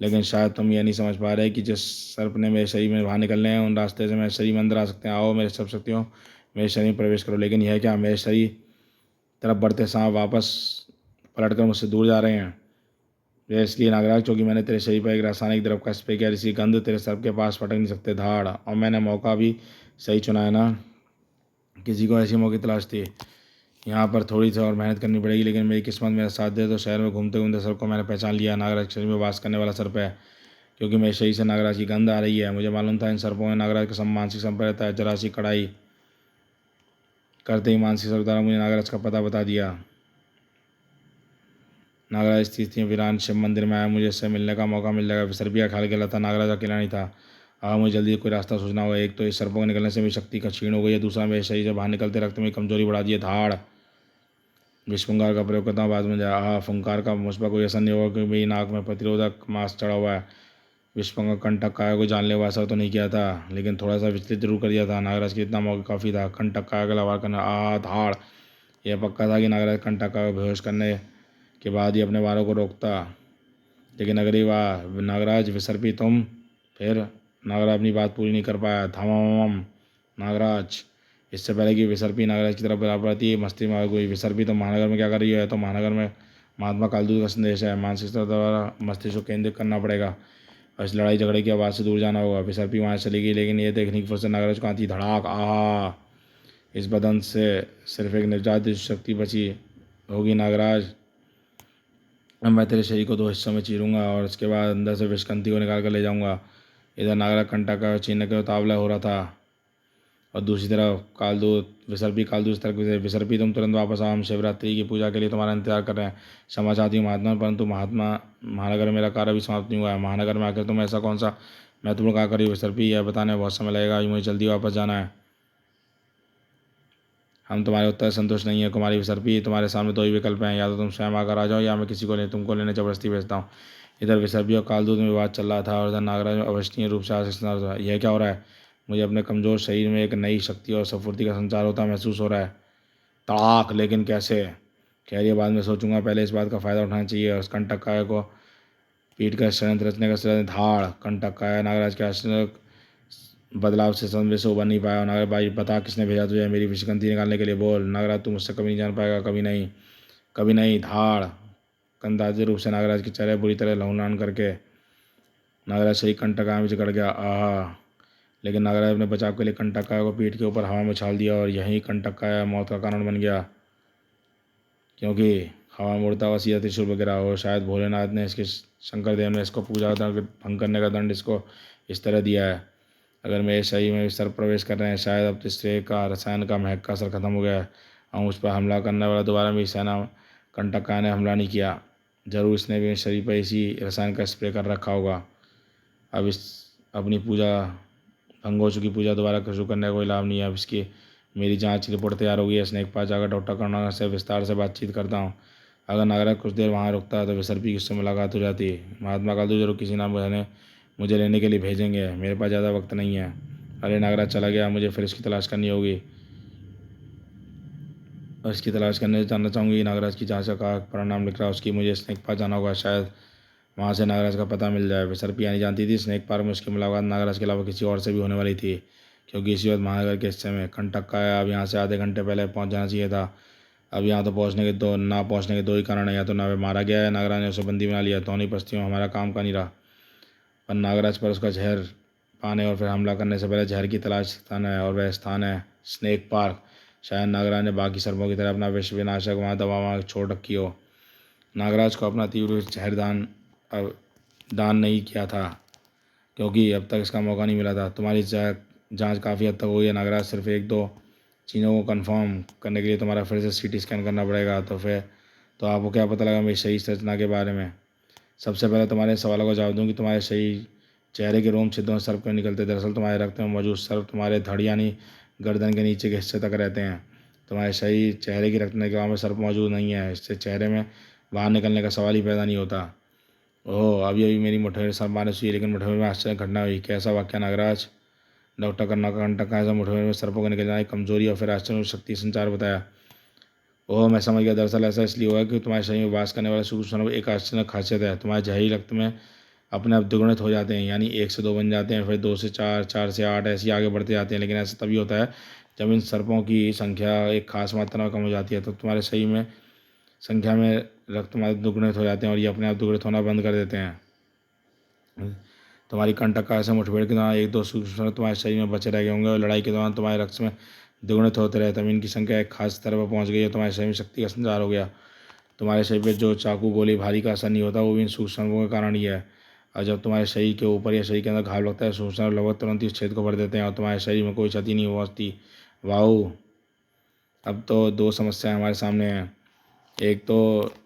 लेकिन शायद तुम यह नहीं समझ पा रहे कि जिस सर्प ने मेरे शरीर में बाहर निकलने हैं, उन रास्ते से मेरे शरीर में अंदर आ सकते हैं। आओ मेरे सर्प शक्तियों, मेरे शरीर में प्रवेश करो। लेकिन यह क्या, मेरे शरीर तरफ बढ़ते सांप वापस पलटकर मुझसे दूर जा रहे हैं। यह इसलिए नागराज, क्योंकि मैंने तेरे शरीर पर एक रासायनिक द्रव का स्प्रे किया, जिसकी गंध तेरे सर्प के पास फटक नहीं सकते। धाड़! और मैंने मौका भी सही चुना है ना। किसी को ऐसी मौके तलाश थी। यहाँ पर थोड़ी सी और मेहनत करनी पड़ेगी, लेकिन मेरी किस्मत मेरा साथ दे तो शहर में घूमते घूमते सर्प को मैंने पहचान लिया। नागराज के शरीर में वास करने वाला सर्प है, क्योंकि मेरे शरीर से नागराज की गंध आ रही है। मुझे मालूम था इन सर्पों में नागराज का मानसिक संपर्क रहता है। जरा सी कड़ाई करते ही मानसिक सर्प द्वारा मुझे नागराज का पता बता दिया। नागराज स्थित थी वीरान शिव मंदिर में आया। मुझे इससे मिलने का मौका मिल जाएगा। सर्पिया ख्याल गया था, नागराज अकेला नहीं था। मुझे जल्दी कोई रास्ता सोचना होगा। एक तो इस सर्पों के निकलने से मेरी शक्ति का क्षीण हो गई है, दूसरा मेरे शरीर से बाहर निकलते रक्त में कमजोरी बढ़ा दी है। धाड़! विस्फुंकार का प्रयोग करता हूँ, बाद में जा। फुंकार का मुझ पर कोई असर नहीं होगा, क्योंकि मेरी नाक में प्रतिरोधक मास्क चढ़ा हुआ है। विस्फुंकार कंटक काया को जानलेवा असर तो नहीं किया था, लेकिन थोड़ा सा विचलित जरूर कर दिया था। नागराज के इतना मौका काफ़ी था। कंटक काया का लवार करना। धाड़! यह पक्का था कि नागराज कंटक काया को बेहोश करने के बाद ही अपने वारों को रोकता। लेकिन अगली बार नागराज विसर्पी तुम। फिर नागराज अपनी बात पूरी नहीं कर पाया। धमाम! नागराज! इससे पहले कि विसर्पी नागराज की तरफ बराबर आती मस्ती में आ गई। विसर्पी तुम महानगर में क्या कर रही है? तो महानगर में महात्मा कालदूत का संदेश है। मानसिक स्तर द्वारा मस्तिष्क को केंद्रित करना पड़ेगा और इस लड़ाई झगड़े की आवाज़ से दूर जाना होगा। विसर्पी वहाँ चली गई, लेकिन ये देखने की फुर्सत नागराज को आती। धड़ाक! इस बदन से सिर्फ एक निर्जात शक्ति बची होगी नागराज। अब मैं तेरे शरीर को 2 हिस्सों में चीरूंगा और उसके बाद अंदर से विषकंती को निकाल कर ले जाऊंगा। इधर नागराज कंटक का छीनने के मुकाबला हो रहा था और दूसरी तरफ कालदूत विसर्पी कालदूत इस तरह से। विसर्पी तुम तुरंत वापस आओ, हम शिवरात्रि की पूजा के लिए तुम्हारा इंतजार कर रहे हैं। क्षमा चाहती हूँ महात्मा, परंतु महानगर में मेरा कार्य अभी समाप्त नहीं हुआ है। महानगर में आकर तुम ऐसा कौन सा महत्वपूर्ण कार्य करी विसर्पी? यह बताने में बहुत समय लगेगा, मुझे जल्दी वापस जाना है। हम तुम्हारे उत्तर संतुष्ट नहीं है कुमारी विसर्पी। तुम्हारे सामने 2 ही विकल्प हैं, या तो तुम स्वयं आकर आ जाओ या मैं किसी को तुमको लेने जबरदस्ती भेजता हूँ। इधर विसर्पी और कालदूत में विवाद चल रहा था और इधर नागराज अविश्वसनीय रूप से आश्चर्य था। यह क्या हो रहा है? मुझे अपने कमजोर शरीर में एक नई शक्ति और स्फूर्ति का संचार होता महसूस हो रहा है। तड़ाक! लेकिन कैसे? खैर, बाद में सोचूंगा, पहले इस बात का फायदा उठाना चाहिए। उस कंटक काया को पीट कर षड्यंत्र रचने का धाड़! कंटक काया नागराज के आश्चर्य बदलाव से संदेश से उबर नहीं पाया। नागराज भाई बता, किसने भेजा तुझे मेरी विषगंधी निकालने के लिए? बोल नागराज, तू मुझसे कभी नहीं जान पाएगा, कभी नहीं, कभी नहीं। धाड़! कंदाजे रूप से नागराज की चेहरे बुरी तरह लहूनान करके नागराज शरीर कंटकाया में जकड़ गया। लेकिन नागराज ने बचाव के लिए कंटकाया को पीठ के ऊपर हवा में उछाल दिया और यही कंटकाया मौत का कारण बन गया, क्योंकि हवा में उड़ता हुआ सीधा त्रिशूल वगैरह हो। शायद भोलेनाथ ने इसके शंकर देव ने इसको पूजा भंग करने का दंड इसको इस तरह दिया है। अगर मेरे शरीर में सर प्रवेश कर रहे हैं, शायद अब तो स्प्रे का रसायन का महक का असर खत्म हो गया है और उस पर हमला करने वाला दोबारा मेरी सेना कंटका ने हमला नहीं किया। जरूर इसने भी मेरे शरीर पर इसी रसायन का स्प्रे कर रखा होगा। अब इस अपनी पूजा भंग हो चुकी पूजा दोबारा शुरू करने का कोई लाभ नहीं है। अब इसकी मेरी जांच की रिपोर्ट तैयार हो गई है। स्नेक पास जाकर डॉक्टर करुणा से विस्तार से बातचीत करता हूँ। अगर नागराज कुछ देर वहाँ रुकता है तो विसर्पी किससे मुलाकात हो जाती। महात्मा कालदू जरूर किसी नाम बहने मुझे लेने के लिए भेजेंगे। मेरे पास ज़्यादा वक्त नहीं है। अरे नागराज चला गया, मुझे फिर इसकी तलाश करनी होगी और इसकी तलाश करने जानना चाहूँगी नागराज की जाँच का परिणाम लिख रहा है उसकी। मुझे स्नेक पास जाना होगा, शायद वहाँ से नागराज का पता मिल जाए। फिर पिया नहीं जानती थी स्नेक पार्क में उसकी मुलाकात नागराज के अलावा किसी और से भी होने वाली थी, क्योंकि इसी वक्त महानगर के हिस्से में कंटक है। अब यहाँ से आधे घंटे पहले पहुँच जाना चाहिए था। अब यहाँ तो ना पहुँचने के दो ही कारण हैं, या तो नावे मारा गया है, नागराज ने उसे बंदी बना लिया। दोनों परिस्थितियों में हमारा काम का नहीं रहा। पर नागराज पर उसका जहर पाने और फिर हमला करने से पहले जहर की तलाश स्थान है, और वह स्थान है स्नेक पार्क। शायद नागराज ने बाकी सर्पों की तरह अपना विष विनाशक वहाँ दवा वहाँ छोड़ रखी हो। नागराज को अपना तीव्र जहर दान नहीं किया था, क्योंकि अब तक इसका मौका नहीं मिला था। तुम्हारी जांच काफ़ी हद तक हुई है नागराज। सिर्फ एक दो चीज़ों को कंफर्म करने के लिए तुम्हारा फिर से सीटी स्कैन करना पड़ेगा। तो आपको क्या पता लगा मेरी सही संरचना के बारे में? सबसे पहले तुम्हारे सवालों का जवाब दूँ कि तुम्हारे सही चेहरे के रोम छिद्रों से सर्प क्यों निकलते। दरअसल तुम्हारे रक्त में मौजूद सर्प तुम्हारे धड़ यानी गर्दन के नीचे के हिस्से तक रहते हैं। तुम्हारे सही चेहरे की रक्त निकायों में सर्प मौजूद नहीं है, इससे चेहरे में बाहर निकलने का सवाल ही पैदा नहीं होता। ओह, अभी अभी मेरी मुठभेड़ सर्प मारने से हुई, लेकिन मुठभेड़ में आश्चर्य घटना हुई। कैसा वाक्य नागराज? डॉक्टर कर्नाटक का ऐसा मुठभेड़ में सर्पों को निकल जाने की कमजोरी और फिर आश्चर्य शक्ति संचार बताया। ओह, मैं समझ गया। दरअसल ऐसा इसलिए हुआ कि तुम्हारे शरीर में वास करने वाले सूक्ष्म एक आश्चर्य खासियत है। तुम्हारे जहरी रक्त में अपने आप दुगुणित हो जाते हैं, यानी 1 से 2 बन जाते हैं, फिर 2 से 4, 4 से 8 ऐसे आगे बढ़ते जाते हैं। लेकिन ऐसा तभी होता है जब इन सर्पों की संख्या एक खास मात्रा में कम हो जाती है, तो तुम्हारे शरीर में संख्या में रक्त तुम्हारे दुगुणित हो जाते हैं और ये अपने आप दुगुणित होना बंद कर देते हैं। तुम्हारी कंटक का ऐसे मुठभेड़ के दौरान 1-2 सूक्ष्म तुम्हारे शरीर में बचे रह गए होंगे और लड़ाई के दौरान तुम्हारे रक्त में दुगुणित होते रहे, तब इनकी संख्या एक खास स्तर पर पहुंच गई है। तुम्हारे शरीर में शक्ति का संचार हो गया। तुम्हारे शरीर पर जो चाकू गोली भारी का असर नहीं होता, वो भी इन सूक्ष्मों के कारण ही है। और जब तुम्हारे शरीर के ऊपर या शरीर के अंदर घाव लगता है, सूक्ष्म लगभग तुरंत ही छेद को भर देते हैं और तुम्हारे शरीर में कोई क्षति नहीं पहुँचती। वाह, अब तो 2 समस्याएं हमारे सामने हैं। एक तो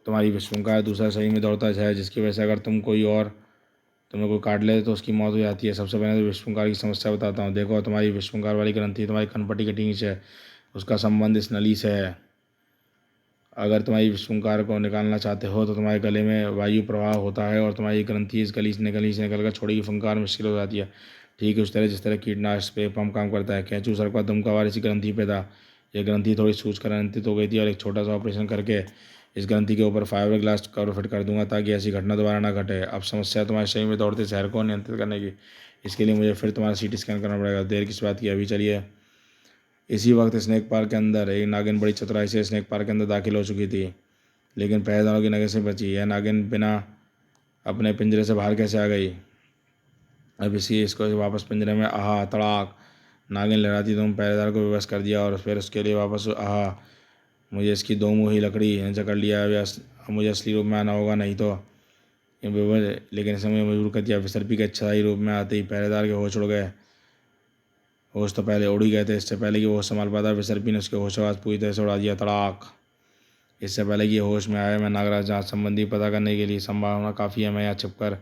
तुम्हारी विषमकार, दूसरा शरीर में दौड़ता है, जिसकी वजह से अगर तुम्हें कोई काट ले तो उसकी मौत हो जाती है। सबसे पहले तो विषमकार की समस्या बताता हूँ। देखो, तुम्हारी विषमकार वाली ग्रंथि तुम्हारी कनपट्टी के नीचे है, उसका संबंध इस नली से है। अगर तुम्हारी विषमकार को निकालना चाहते हो तो तुम्हारे गले में वायु प्रवाह होता है और तुम्हारी ग्रंथि इस गली से निकलकर छोड़ेगी, फंकार मुश्किल हो जाती है। ठीक है, उस तरह जिस तरह कीटनाशक स्प्रे पंप काम करता है। कैंचू सर का दम का वार इसी ग्रंथि पे था। यह ग्रंथि थोड़ी सूजकर अनियंत्रित हो गई थी और एक छोटा सा ऑपरेशन करके इस ग्रंथि के ऊपर फाइबर ग्लास कवर फिट कर दूंगा ताकि ऐसी घटना दोबारा ना घटे। अब समस्या तुम्हारे शरीर में दौड़ते शहर को नियंत्रित करने की। इसके लिए मुझे फिर तुम्हारा सीटी स्कैन करना पड़ेगा। देर किस बात की, अभी चलिए। इसी वक्त स्नेक पार्क के अंदर एक नागिन बड़ी चतुराई से स्नेक पार्क के अंदर दाखिल हो चुकी थी, लेकिन पहरेदारों की नज़र से बची। यह नागिन बिना अपने पिंजरे से बाहर कैसे आ गई? अब इसको वापस पिंजरे में आहा तड़ाक नागिन लहराती तुम पहरेदार को विवश कर दिया और फिर उसके लिए वापस आहा मुझे इसकी दो मुँही लकड़ी ने जकड़ लिया। अब मुझे असली रूप में आना होगा, नहीं तो लेकिन इसे मुझे मजबूर कर दिया। विसर्पी के अच्छाई रूप में आते ही पहरेदार के होश उड़ गए। होश तो पहले उड़ ही गए थे। इससे पहले कि वो होश संभाल पाता, विसर्पी ने उसके होशवास पूरी तरह से उड़ा दिया तड़ाक। इससे पहले कि होश में आया, मैं नागराज जांच संबंधी पता करने के लिए संभावना काफ़ी है। मैं यहाँ छिपकर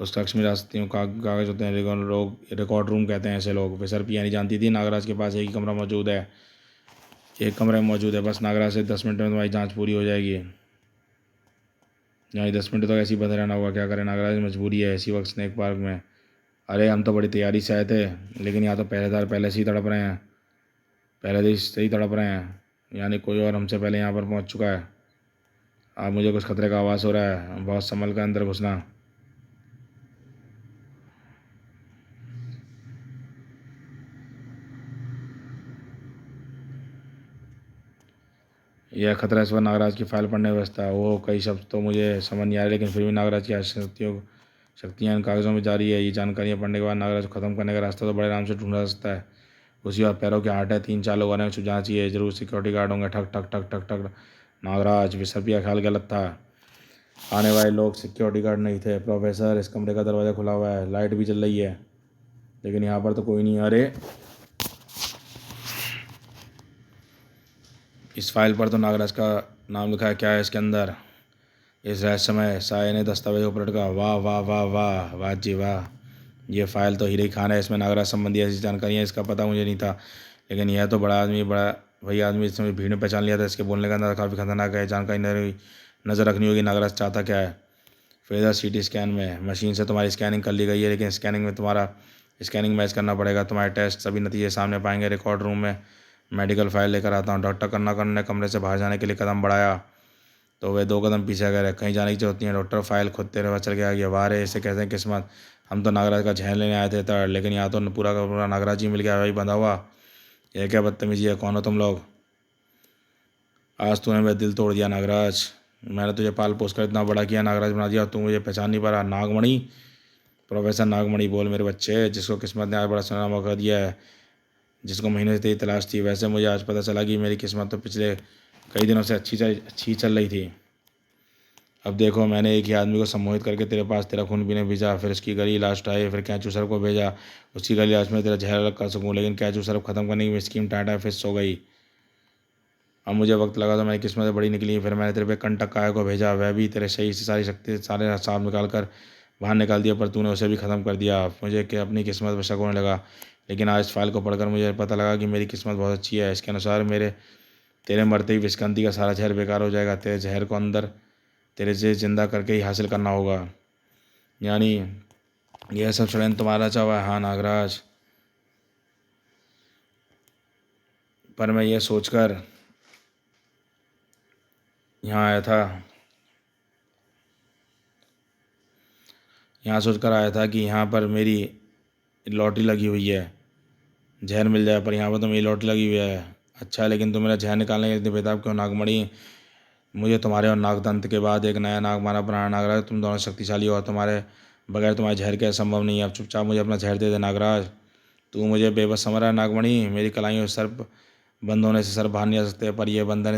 उस कक्ष में जा सकती हूँ। कागज होते हैं, रिकॉर्ड रूम कहते हैं ऐसे लोग। विसर्पी नहीं जानती थी नागराज के पास एक ही कमरा मौजूद है, एक कमरे में मौजूद है। बस नागराज से 10 मिनट में तुम्हारी जाँच पूरी हो जाएगी। यहाँ 10 मिनट तक ऐसी बंद रहना होगा। क्या करें नागराज, मजबूरी है इसी वक्त स्नेक पार्क में। अरे हम तो बड़ी तैयारी से आए थे, लेकिन यहाँ तो पहरेदार पहले से ही तड़प रहे हैं, पहले से ही तड़प रहे हैं, यानी कोई और हमसे पहले यहाँ पर पहुँच चुका है। अब मुझे कुछ खतरे का आभास हो रहा है। बहुत संभल कर अंदर घुसना। यह खतरा इस बार नागराज की फाइल पढ़ने व्यवस्था है। वो कई शब्द तो मुझे समझ नहीं आ रहे, लेकिन फिर भी नागराज की शक्तियाँ इन कागज़ों में जारी है। ये जानकारियाँ पढ़ने के बाद नागराज को ख़त्म करने का रास्ता तो बड़े आराम से ढूंढा जा सकता है। उसी बात पैरों के आट है, 3-4 लोग आने में छुप जाना चाहिए। जरूर सिक्योरिटी गार्ड होंगे। ठक ठक ठक ठक ठक। नागराज, विसर्पिया ख्याल गलत था। आने वाले लोग सिक्योरिटी गार्ड नहीं थे। प्रोफेसर, इस कमरे का दरवाज़ा खुला हुआ है, लाइट भी चल रही है, लेकिन यहाँ पर तो कोई नहीं। अरे, इस फाइल पर तो नागराज का नाम लिखा है। क्या है इसके अंदर? इस रहस्यमय साये ने दस्तावेज को पलटा। वाह वाह वाह वाह वाह जी वाह, ये फाइल तो हीरे खान है। इसमें नागराज संबंधी ऐसी जानकारियाँ, इसका पता मुझे नहीं था, लेकिन यह तो वही आदमी जिसने भीड़ में पहचान लिया था। इसके बोलने का अंदाज़ काफ़ी खतरनाक है। जानकारी नज़र रखनी होगी नागराज चाहता क्या है। फिर सीटी स्कैन में मशीन से तुम्हारी स्कैनिंग कर ली गई है, लेकिन स्कैनिंग मैच करना पड़ेगा। तुम्हारे टेस्ट सभी नतीजे सामने पाएंगे। रिकॉर्ड रूम में मेडिकल फाइल लेकर आता हूँ। डॉक्टर कर्नाकर ने कमरे से बाहर जाने के लिए कदम बढ़ाया तो वे 2 कदम पीछे गए। कहीं जाने की जरूरत नहीं है डॉक्टर, फाइल खुद तेरे पास चल के आ गया। वाह रे, इसे कहते हैं किस्मत। हम तो नागराज का जहर लेने आए थे तड़, लेकिन यहाँ तो पूरा का पूरा नागराज ही मिल गया भाई बंधा हुआ। यह क्या बदतमीजी है, कौन हो तुम लोग? आज तूने मेरा दिल तोड़ दिया नागराज। मैंने तुझे पाल पोस कर इतना बड़ा किया, नागराज बना दिया, तू मुझे पहचान नहीं पा रहा? नागमणि, प्रोफेसर नागमणि बोल मेरे बच्चे, जिसको किस्मत ने आज बड़ा सोना मौका दिया है, जिसको महीने से तेरी तलाश थी। वैसे मुझे आज पता चला कि मेरी किस्मत तो पिछले कई दिनों से अच्छी चल रही थी। अब देखो, मैंने एक ही आदमी को सम्मोहित करके तेरे पास तेरा खून पीने भेजा, फिर उसकी गली लाश आई, फिर कैचू सर को भेजा उसकी गली लाश में तेरा जहर अलग कर सकूं, लेकिन कैचू सर ख़त्म करने की स्कीम टाटा फिस हो गई। अब मुझे वक्त लगा तो मेरी किस्मत बड़ी निकली। फिर मैंने तेरे पे कंटक काय को भेजा, वह भी तेरे सही से सारी शक्ति सारे हिसाब निकाल कर बाहर निकाल दिया, पर तूने उसे भी ख़त्म कर दिया। मुझे कि अपनी किस्मत पर शक होने लगा, लेकिन आज इस फाइल को पढ़कर मुझे पता लगा कि मेरी किस्मत बहुत अच्छी है। इसके अनुसार मेरे तेरे मरते ही विस्कंती का सारा जहर बेकार हो जाएगा। तेरे जहर को अंदर तेरे से जिंदा करके ही हासिल करना होगा। यानी यह सब षड्यंत्र तुम्हारा चावा है? हाँ नागराज, पर मैं ये सोचकर यहाँ आया था कि यहाँ पर मेरी लॉटरी लगी हुई है, जहर मिल जाए, पर यहाँ पर तो मेरी लॉटरी लगी हुई है। अच्छा, लेकिन तुम मेरा जहर निकालने के लिए बेताब क्यों नागमणि? मुझे तुम्हारे और नागदंत के बाद एक नया नाग माना बनाना नागराज। तुम दोनों शक्तिशाली हो और तुम्हारे बगैर तुम्हारे जहर के संभव नहीं है। अब चुपचाप मुझे अपना जहर दे दे नागराज। तू मुझे बेबस समझ रहा है नागमणि? मेरी कलाइयों से सर्प बंद होने से सर बाहर नहीं आ सकते, पर यह बंधन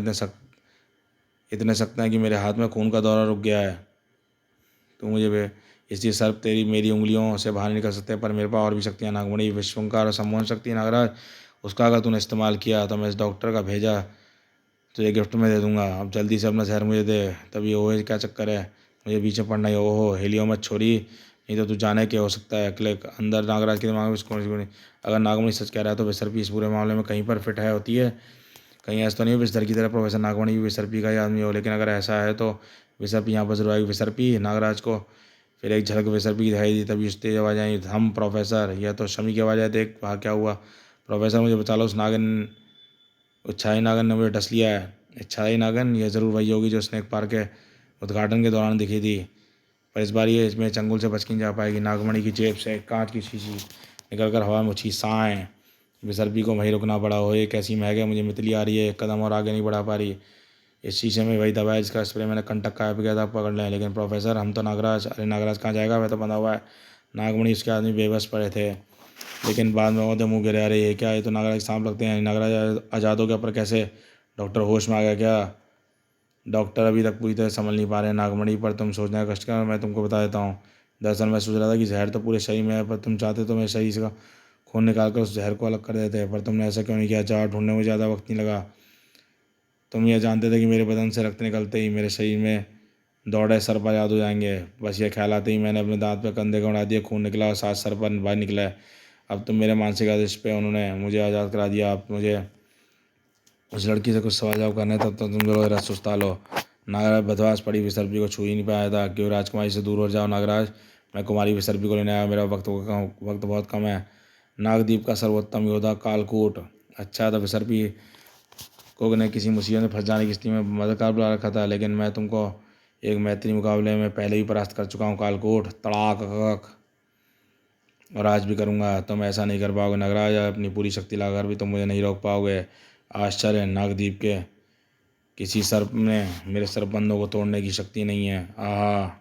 इतने सख्त हैं कि मेरे हाथ में खून का दौरा रुक गया है। तू मुझे इसलिए सर्प तेरी मेरी उंगलियों से बाहर नहीं निकल सकते, पर मेरे पास और भी शक्तियाँ नागमणि, विश्वंकार और सम्मोहन शक्ति नागराज। उसका अगर तूने इस्तेमाल किया तो मैं इस डॉक्टर का भेजा तुझे गिफ्ट में दे दूंगा। अब जल्दी से अपना जहर मुझे दे। तब ये ओए क्या चक्कर है, मुझे पीछे पड़ना ही। ओहो हिलियो मत छोरी, नहीं तो तू जाने क्या हो सकता है। क्लिक अंदर नागराज के दिमाग में इसको नहीं। अगर नागमणि सच कह रहा है तो बेसरपी इस पूरे मामले में कहीं पर फिट है होती है। कहीं ऐसा तो नहीं हो विसर की तरह प्रोफेसर नागमणि भी विसर्पी का ही आदमी हो, लेकिन अगर ऐसा है तो विसर्पी यहाँ पर जरूर आएगी। विसर्पी नागराज को फिर एक झलक विसर्पी की दिखाई दी, तभी उस तेज आवाज़ आई, हम प्रोफेसर। यह तो शमी की आवाज़ है, देख वहाँ क्या हुआ। प्रोफेसर मुझे बचा लो, उस नागिन उच्छाई नागन ने मुझे डस लिया है। इच्छाई नागन, यह ज़रूर वही होगी जो स्नेक पार्क के उद्घाटन के दौरान दिखी थी, पर इस बार ये इसमें चंगुल से बच नहीं जा पाएगी। नागमणि की जेब से कांच की शीशी निकलकर हवा में उछी। साएँ विसर्पी को वहीं रुकना पड़ा। हो ये कैसी महक है, मुझे मितली आ रही है, एक कदम और आगे नहीं बढ़ा पा रही। इस शीशे में वही दवा है जिसका स्प्रे मैंने कंटक का गया था, पकड़ लें। लेकिन प्रोफेसर हम तो नागराज। अरे नागराज कहाँ जाएगा, वह तो बंधा हुआ है। नागमणि उसके आदमी बेबस पड़े थे, लेकिन बाद में वो तो मुँह गिरे। अरे ये क्या, ये तो नागराज के सांप लगते हैं। नागराज आज़ाद हो गया, पर कैसे? डॉक्टर होश में आ गया क्या? डॉक्टर अभी तक पूरी तरह समझ नहीं पा रहे हैं नागमणि, पर तुम सोचने का कष्ट कर, मैं तुमको बता देता हूँ। दरअसल मैं सोच रहा था कि जहर तो पूरे शरीर में है, पर तुम चाहते तो मेरे शरीर से खून निकाल कर उस जहर को अलग कर देते, पर तुमने ऐसा क्यों नहीं किया? जवाब ढूंढने में ज़्यादा वक्त नहीं लगा। तुम यह जानते थे कि मेरे बदन से रक्त निकलते ही मेरे शरीर में दौड़े सर पर याद हो जाएंगे। बस ये ख्याल आते ही मैंने अपने दांत पर कंधे को उड़ा दिया, खून निकला और साथ सर पर बाहर निकला। अब तुम मेरे मानसिक आदेश पे उन्होंने मुझे आज़ाद करा दिया। अब मुझे उस लड़की से कुछ सवाल जवाब करने, तब तो तुम जरा सुस्ता लो। नागराज बदमाश पड़ी विसर्पी को छू ही नहीं पाया था। क्यों राजकुमारी से दूर हो जाओ नागराज, मैं कुमारी विसर्पी को लेने आया, मेरा वक्त बहुत कम है। नागदीप का सर्वोत्तम योद्धा कालकूट। अच्छा था विसर्पी को ने किसी मुसीबत में फंस जाने की स्थिति में मददगार बुला रखा था, लेकिन मैं तुमको एक मैत्री मुकाबले में पहले ही परास्त कर चुका हूँ कालकूट। तड़ाक, और आज भी करूँगा। तुम ऐसा नहीं कर पाओगे नागराज, अपनी पूरी शक्ति लगाकर भी तुम मुझे नहीं रोक पाओगे। आश्चर्य, नागदीप के किसी सर्प में मेरे सर्पबंधों को तोड़ने की शक्ति नहीं है। आहा,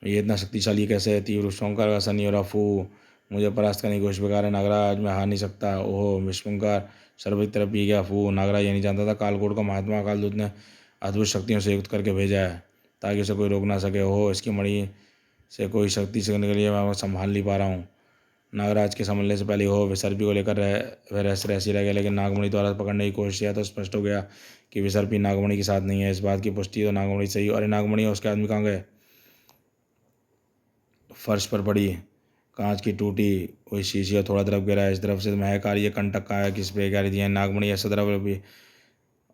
ये इतना शक्तिशाली कैसे है? तीव्र शंकर का सनी और अफू मुझे परास्त करने की कोशिश बेकार है नागराज, मैं हार नहीं सकता। ओहो विश्वंकर सर्व की तरफ पी गया फू। नागराज ये नहीं जानता था कालकोट को महात्मा कालदूत ने अद्भुत शक्तियों से युक्त करके भेजा है, ताकि उसे कोई रोक ना सके। ओहो इसकी मणि से कोई शक्ति से निकली है, मैं संभाल नहीं पा रहा हूँ। नागराज के संभलने से पहले हो विसर्पी को लेकर वह रहस्य रह गया, लेकिन नागमणि द्वारा पकड़ने की कोशिश किया तो स्पष्ट हो गया कि विसर्पी नागमणि के साथ नहीं है। इस बात की पुष्टि तो नागमणि सही। अरे नागमणि और उसके आदमी कहाँ गए? फर्श पर पड़ी कांच की टूटी हुई शीशी और थोड़ा तरफ गिरा। इस तरफ से महक आ रही है, कंटक का है कि स्प्रे कह रही है। नागमणि ऐसा तरफ भी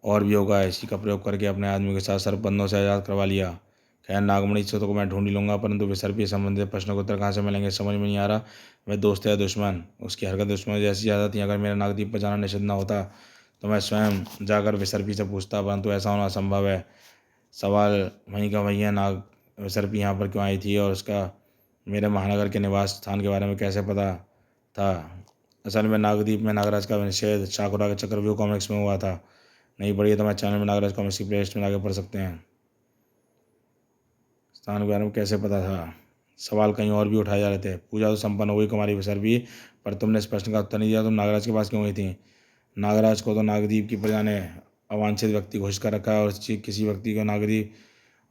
और भी होगा। इसी का प्रयोग करके अपने आदमी के साथ सर्पबंधों से आज़ाद करवा लिया। खैर नागमणि से तो मैं ढूंढ ही लूँगा, परंतु विसर्पी संबंधित प्रश्नों के उत्तर कहाँ से मिलेंगे समझ में नहीं आ रहा। वह दोस्त है दुश्मन? उसकी हरकत दुश्मन जैसी ज़्यादा थी। अगर मेरा नागदीप पर जाना निषिद्ध न होता तो मैं स्वयं जाकर विसर्पी से पूछता, परंतु ऐसा होना असंभव है। सवाल वहीं का वहीं है, नाग विसर्पी यहाँ पर क्यों आई थी और उसका मेरे महानगर के निवास स्थान के बारे में कैसे पता था। असल में नागद्वीप में नागराज का निषेध शाकुरा के चक्रव्यूह कॉमिक्स में हुआ था। नहीं पढ़िए तो मैं चैनल में नागराज कॉमिक्स की प्लेलिस्ट में आगे पढ़ सकते हैं। स्थान के बारे में कैसे पता था। सवाल कहीं और भी उठाए जा रहे थे। पूजा तो संपन्न हो गई कुमारी विसर्पी, पर तुमने इस प्रश्न का उत्तर नहीं दिया। तुम नागराज के पास क्यों गई थी। नागराज को तो नागद्वीप की प्रजा ने अवांछित व्यक्ति घोषित कर रखा है और किसी व्यक्ति को नागद्वीप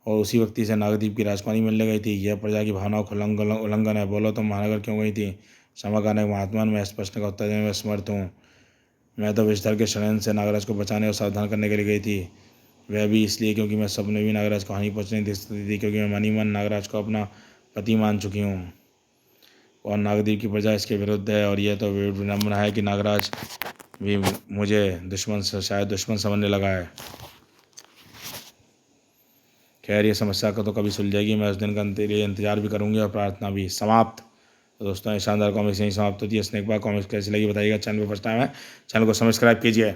और उसी व्यक्ति से नागद्वीप की राजकुमारी मिलने गई थी। यह प्रजा की भावनाओं का उल्लंघन है। बोलो तुम महानगर क्यों गई थी। क्षमा करने महात्मा, मैं इस प्रश्न का उत्तर देने में समर्थ हूँ। मैं तो विषधर के षड्यंत्र से नागराज को बचाने और सावधान करने के लिए गई थी। वह भी इसलिए क्योंकि मैं सपने भी नागराज को हानि पहुँचने दे सकती थी, क्योंकि मैं मनी मन नागराज को अपना पति मान चुकी हूँ और नागद्वीप की प्रजा इसके विरुद्ध है। और यह तो विडम्बना है कि नागराज भी मुझे शायद दुश्मन समझने लगा है। खैर, ये समस्या का तो कभी सुलझेगी। मैं उस दिन का लिए इंतजार भी करूंगी और प्रार्थना भी। समाप्त। तो दोस्तों, ये शानदार कॉमिक्स यहीं समाप्त होती है। स्नेक बार कॉमिक्स कैसी लगी बताइएगा। चैनल पर फर्स्ट टाइम है, चैनल को सब्सक्राइब कीजिए।